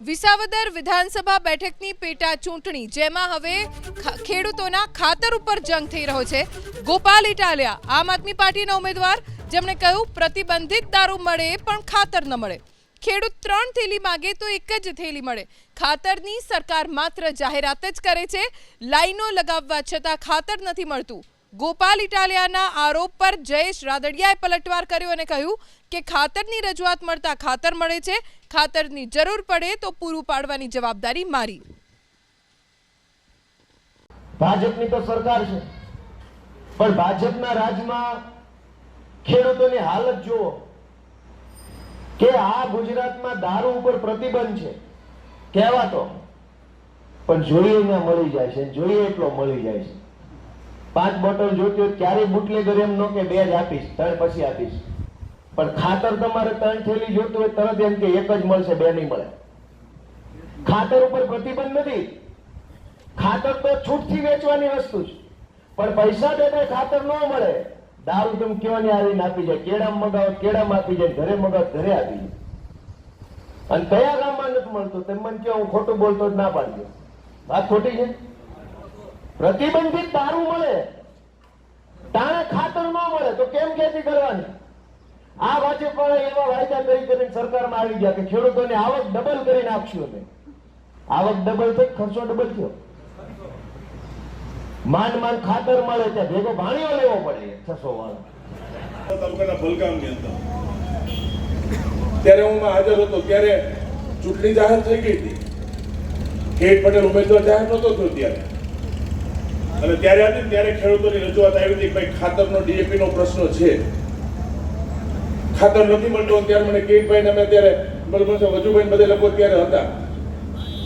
વિસાવદર વિધાનસભા બેઠકની પેટા ચૂંટણી જેમાં હવે ખેડૂતોના ખાતર ઉપર જંગ થઈ રહ્યો છે। ગોપાલ ઇટાલિયા આમ આદમી પાર્ટીના ઉમેદવાર જેમણે કહ્યું પ્રતિબંધિત દારૂ મળે પણ ખાતર ન મળે। ખેડૂત 3 થેલી માંગે તો 1 જ થેલી મળે। ખાતરની સરકાર માત્ર જાહેરાત જ કરે છે, લાઈનો લગાવવા છતાં ખાતર નથી મળતું। ગોપાલ ઇટાલિયાના આરોપ પર જયેશ રાદડિયાએ પલટવાર કર્યો અને કહ્યું કે ખાતરની રજૂઆત મળતા ખાતર મળે છે, ખાતરની જરૂર પડે તો પૂરું પાડવાની જવાબદારી મારી। ભાજપની તો સરકાર છે, પણ ભાજપના રાજમાં ખેડૂતોની હાલત જુઓ કે આ ગુજરાતમાં દારૂ ઉપર પ્રતિબંધ છે કહેવાતો, પણ જોઈએ ના મળી જાય છે, જોઈએ એટલો મળી જાય છે। 5 બોટલ જોતી હોય ક્યારે બુટલેગર એમ નો કે 2 જ આપીશ, 3 પછી આપીશ, પણ ખાતર તમારે 3 થેલી જોતું હોય તરત એમ કે 1 જ મળશે, 2 નહીં મળે। ખાતર ઉપર પ્રતિબંધ નથી, ખાતર તો છૂટથી વેચવાની વસ્તુ છે, પણ પૈસા દેતા ખાતર ન મળે। દારૂ તમે કયો ને આવીને આપી જાય, કેળામાં મગાવો કેળામાં આપી જાય, ઘરે મગાવો ઘરે આપી જાય, અને કયા ગામમાં નથી મળતું તમે મને કહો, હું ખોટું બોલતો જ ના પાડજો, વાત ખોટી છે। પ્રતિબંધિત દારૂ મળે તાણે ખાતર ન મળે તો કેમ ખેતી કરવાની? આ ભાજપ વાળા એવા વાયદા કરીને સરકારમાં આવી ગયા કે ખેડૂતોની આવક ડબલ કરીને આપશું અમે। આવક ડબલ થઈ, ખર્ચો ડબલ થયો। માંડ ખાતર મળે ત્યાં ભેગો ભાણિયો લેવો પડે 600 વાળો। તાલુકાના ભલગામની અંદર ત્યારે હું હાજર હતો, ત્યારે ચૂંટણી જાહેર થઈ ગઈ હતી, ખેડ પટેલ ઉમેદવાર જાહેર નહોતો થયો ત્યારે, અને ત્યારે હતી ત્યારે ખેડૂતોની રજૂઆત આવી હતી કે ભાઈ ખાતરનો ડીએપી નો પ્રશ્ન છે, ખાતર નથી મળતું। ત્યારે મને કેતભાઈ ને અમે ત્યારે બરોબર છે વજુભાઈ બધે લોકો ત્યારે હતા,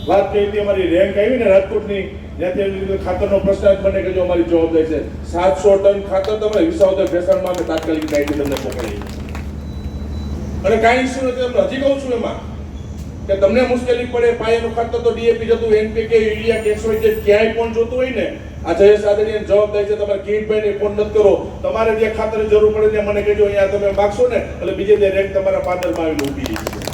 વાત કરી હતી અમારી રેન્ક આવી ને રાજકોટની, જ્યાંથી ખાતરનો પ્રશ્ન મને કહેજો અમારી જવાબદારી છે, 700 ટન ખાતર તમારે વિસાવદર ભેસાણમાં અમે તાત્કાલિક કાઢી તમને પકડી, અને કાંઈ ઇસ્યુ નથી। તમને હજી કહું છું એમાં કે તમને મુશ્કેલી પડે, પાયાનું ખાતર તો ડીએપી જતું, એનપીકે યુરિયા કેસોય જે ક્યાંય પણ જોતું હોય ને, આ જયેશ રાદડિયાની જવાબદારી છે, તમારે કિરીટભાઈને ફોન નથી કરો, તમારે જે ખાતરની જરૂર પડે ત્યાં મને કહેજો, અહીંયા તમે માગશો ને એટલે બીજે તે રેન્ક તમારા પાદરમાં આવીને ઊભી છે।